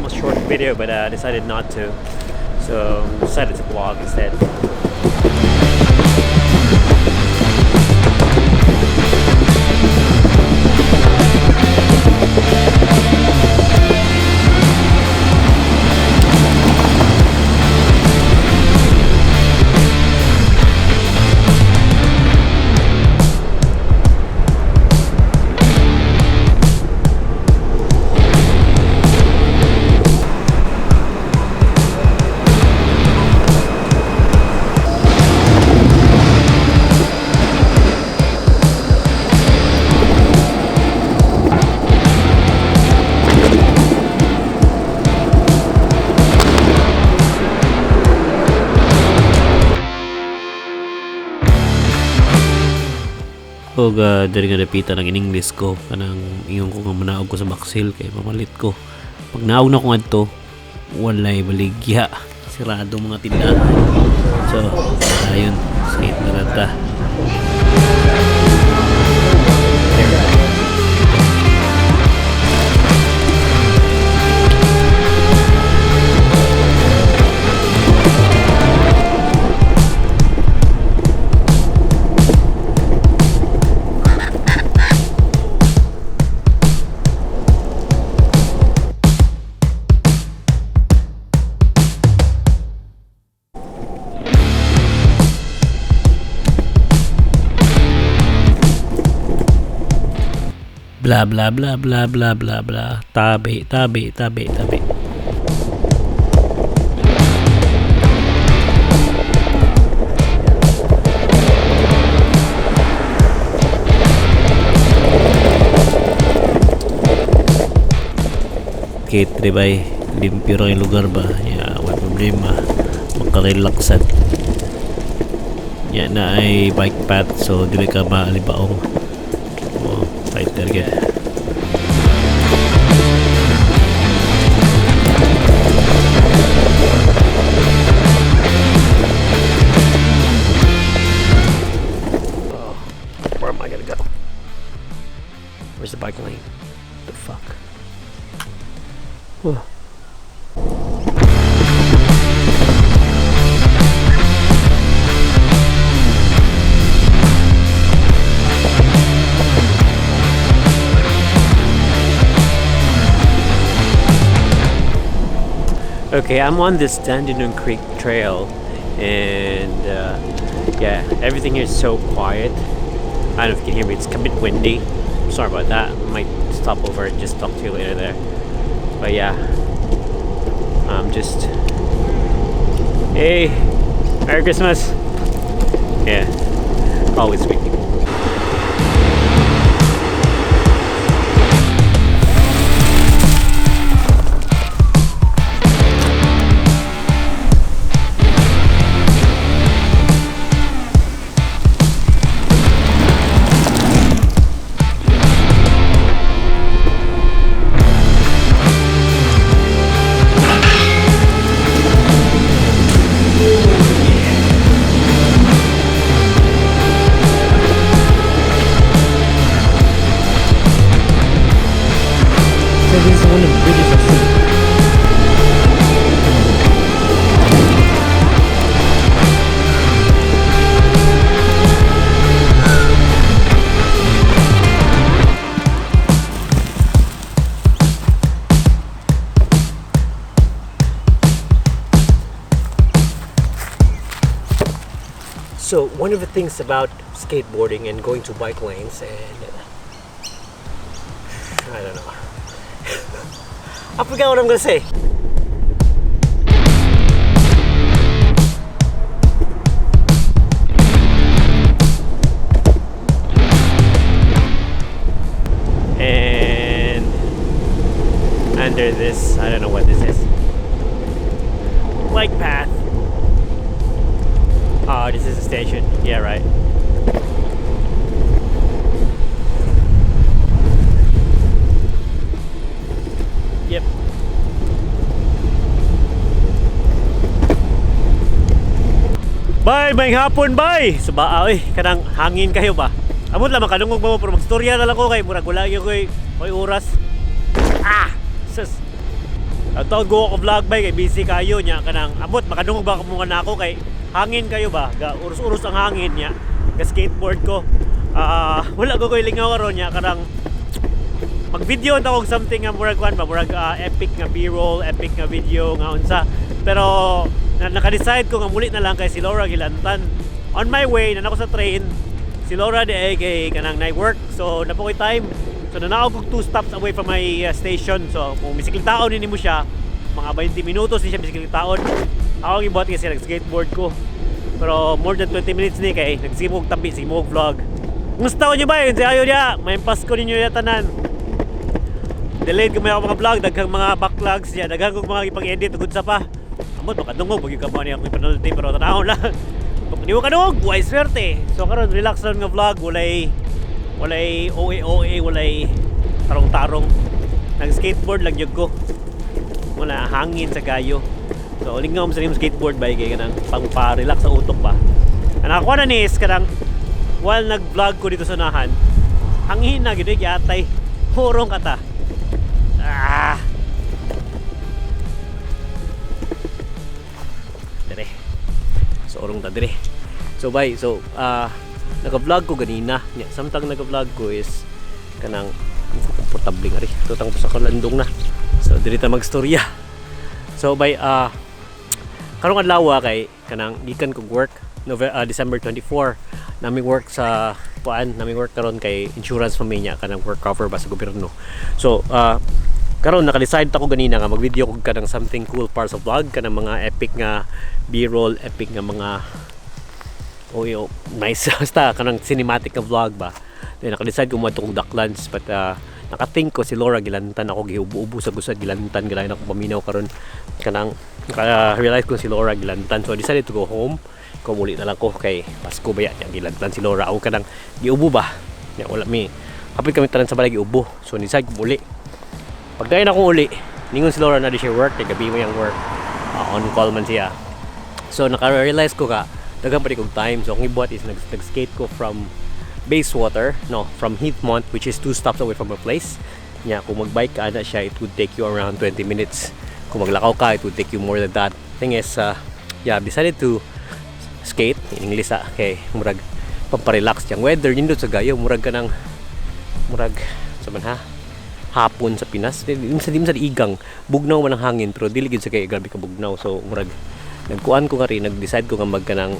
a short video, but I decided not to. So decided to vlog instead. O dari nga napita ng in-English ko kanang ingon ko nga manaog ko sa Maxhill kay mamalit ko. Pag naog na ko ngadto, walay baligya, sirado mga tindahan. So ayun, skate na rata. Bla bla bla bla bla bla bla. Tabi. Skate tribay, limpyo rin yung lugar ba? Ya, wala problema. Magka-relaxan. Yan na ay bike path, so dili ka maalibaong. Right there again. Oh, where am I gonna go? Where's the bike lane? The fuck? Whew. Okay, I'm on this Dandenong Creek Trail, and yeah, everything here is so quiet. I don't know if you can hear me, it's a bit windy. Sorry about that. I might stop over and just talk to you later there. But yeah, I'm just... Hey! Merry Christmas! Yeah, always sweet people. So one of the things about skateboarding and going to bike lanes, and I don't know, I forgot what I'm gonna say. And under this, I don't know what this is, bike path. Oh, this is a station. Yeah, right. Yep. Bye, may hapon, bye. Suba, oy, kanang hangin kayo ba? Amon lang makadungog ba mo, pero magstorya na lang ko kay murag wala yung koy oras. Ah, sus. Ato go ako vlog bay kay busy kayo nya kanang amot makadungog ba mo na ako kay hangin kayo ba ga urus-urus ang hangin nya ga skateboard ko. Wala ko koy lingaw karon nya kanang mag-video ta og something nga murag kwan ba murag epic nga B-roll, epic nga video nga unsa. Pero naka-decide ko nga muli na lang kay si Laura gilantan. On my way na ako sa train, si Laura de kay kanang night work. So napokoy time. So nanaog ko 2 stops away from my station. So kung bisikletaon ni mo siya, mga 20 minutos ni siya bisikletaon. Ako gibuhat kasi nag-skateboard ko. Pero more than 20 minutes ni kay nagsimog tabi, simog vlog. Musta ko niyo ba yun? Si ayo niya, may pasko ninyo yung tanan. Delayed ko may ako mga vlog, daghang mga backlogs niya, daghang ko mga ipang-edit, tugod sa pa. Amot, makadungog, bagyo ka pa niya akong ipanulti, pero tanahon lang. Di mo kadungog, buhay swerte. So karon relax lang nga vlog, walay OA, walay tarong-tarong. Nag-skateboard lang yun ko. Wala hangin sa gayo. So uling nga sa skateboard ba kay kanang pang-relax sa utok ba. Ang ako na ni is kanang while nag-vlog ko dito sa nahan, hangin na gid yatay. Hurong kata. Dire. So urong ta dire. So bye. So naka-vlog ko ganina. Samtang naka-vlog ko is kanang komportable nga ri. Tutang sa kalandong na. So diri ta magstorya. So bye karong adlaw kay kanang gikan kog work December 24 naming work sa naming work karon kay insurance pamilya kanang work cover ba sa gobyerno. So karon naka-decide ako ganina nga mag-video kog kanang something cool parts of vlog kanang mga epic nga B-roll, epic nga mga nice basta kanang cinematic nga vlog ba. Then naka-decide ko mo kog Ducklands but naka-think ko si Laura gilantan ako giubo-ubo sa gusad gilantan galayan ako paminaw karon kanang realize ko si Laura gilantan. So I decided to go home. Ko muli na lang ko kay Pasko ba yan gilantan si Laura ako kanang giubo ba. Ya wala mi. Kapit kami tanan sa balay giubo. So decide ko muli. Pagdayon ako uli, ningon si Laura na di siya work, kay gabi mo yung work. On call man siya. So naka-realize ko ka daghang pa kong time. So kung ibuhat is nag-skate ko from Bayswater, from Heathmont, which is 2 stops away from my place. Yeah, kung mag-bike ka na siya, it would take you around 20 minutes. Kung maglakaw ka, it would take you more than that. Thing is, I've decided to skate in English kay murag pamparelax yang weather nindot sa gayo murag kanang murag sa man hapon sa Pinas di sa igang bugnaw man ang hangin pero dili gid sa kay grabe ka bugnaw. So murag nagkuan ko nga rin nag-decide ko nga magkanang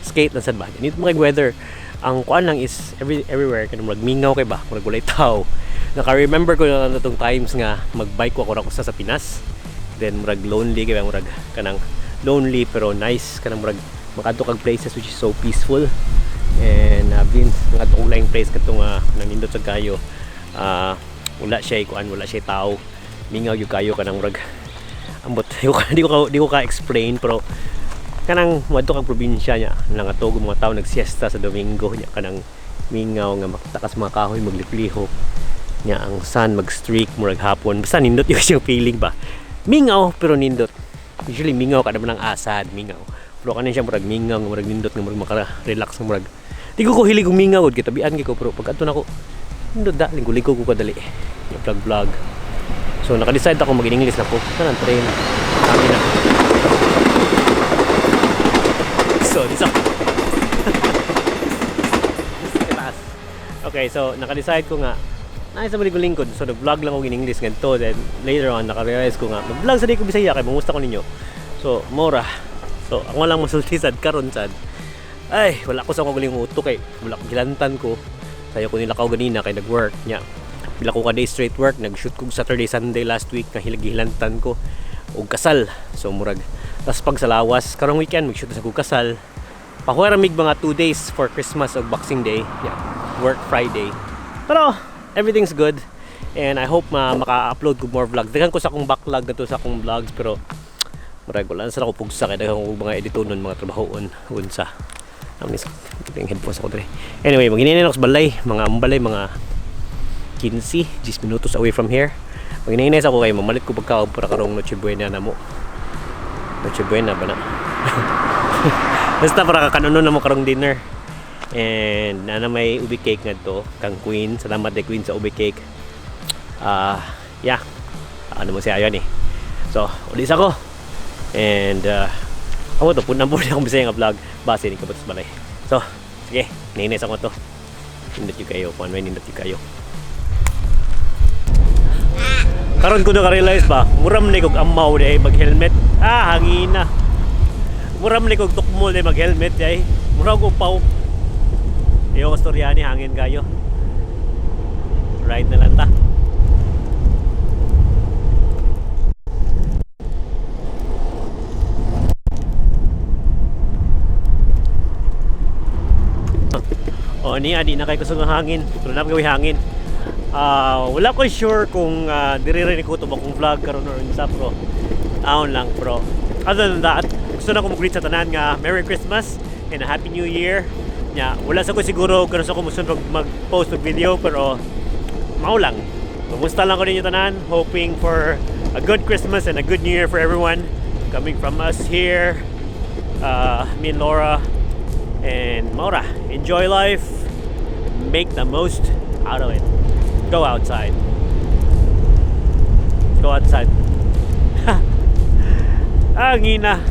skate na sad ba nito mga weather. Ang kuan lang is everywhere kanang murag mingaw kay ba murag walay tao. Naka-remember ko na natong times nga magbike ko ako sa Pinas, then murag lonely kay murag kanang lonely pero nice kanang murag makadto kag places which is so peaceful. And I've been nakadto kog laing place katong nangindot sa kayo. Wala siya kuan, wala siya tao. Mingaw yung kayo kanang murag ambot di ko ka explain pero kanang madto kag probinsya nya nangatog mga tao nagsiesta sa Domingo nya kanang mingaw nga makatakas mga kahoy maglipliho nya ang sun mag-streak murag hapon basta nindot yung feeling ba. Mingaw pero nindot. Usually mingaw kada man ang asad mingaw. Pero kanin siya murag mingaw murag nindot nga murag maka-relax murag. Di ko hilig og mingaw gid kitabian gyud ko pero pag adto nako nindot da linggo-linggo ko kadali. Yung vlog. So naka-decide ako mag-English na po. Kanang train. Kami na. So this up. Okay, so naka-decide ko nga nais sa lingkod. So nag-vlog lang ako in English ganito. Then later on naka-realize ko nga mag-vlog sa di ko Bisaya kay mangusta ko ninyo. So mora. So ako lang masulti sad karon sad. Ay, wala ko sa kagaling utok kay wala ko gilantan ko. Sayo ko nilakaw ganina kay nag-work nya. Bila ko ka day straight work, nag-shoot ko Saturday, Sunday last week na hilantan ko og kasal. So murag tas pag sa lawas karong weekend mag-shoot sa kog kasal. Pahuwara mig mga 2 days for Christmas ug Boxing Day. Yeah, work Friday. Pero everything's good and I hope maka-upload ko more vlogs. Daghan ko sa akong backlog gato sa akong vlogs pero murag wala sa ako pugsa kay daghan ko mga editonon, mga trabahoon unsa. Amis kiting headphones ako dire. Anyway, maghinay na ako sa balay, mga ambalay, mga 15 minutos away from here. Maghinay sa ako kay mamalit ko pagkaon para karong Noche Buena na mo. Noche Buena ba na? Basta para kakanunon na mo karong dinner. And na may ubi cake nga to kang Queen. Salamat kay Queen sa ubi cake. Yeah. Ano mo siya yan eh. ulis ako. And ako to, punang akong bisaya nga vlog. Base ni kabatos balay. So, sige, nainis ako to. Nindot yung kayo, kung ano yung nindot yung kayo. Karon ko na ka-realize ba, muram na kong amaw na mag-helmet. Hangin na. Muram na kong tukmol na mag-helmet ay. Muram ko paw. Yung storya ni hangin kayo. Ride na lang ta. O niya, di na kayo kusog ng hangin. Pero na gawin hangin. Wala ko sure kung diririnig ko ito ba kung vlog karon or sa pro. Aon lang pro. Other than that, gusto na ko mag-greet sa tanan nga Merry Christmas and a Happy New Year. Nya, wala sa ko siguro karon sa ko musunod mag-post ng video pero mao lang. Kumusta lang ko ninyo tanan, hoping for a good Christmas and a good New Year for everyone. Coming from us here, me and Laura and Maura. Enjoy life, make the most out of it. Go outside. Go outside. Ang ina.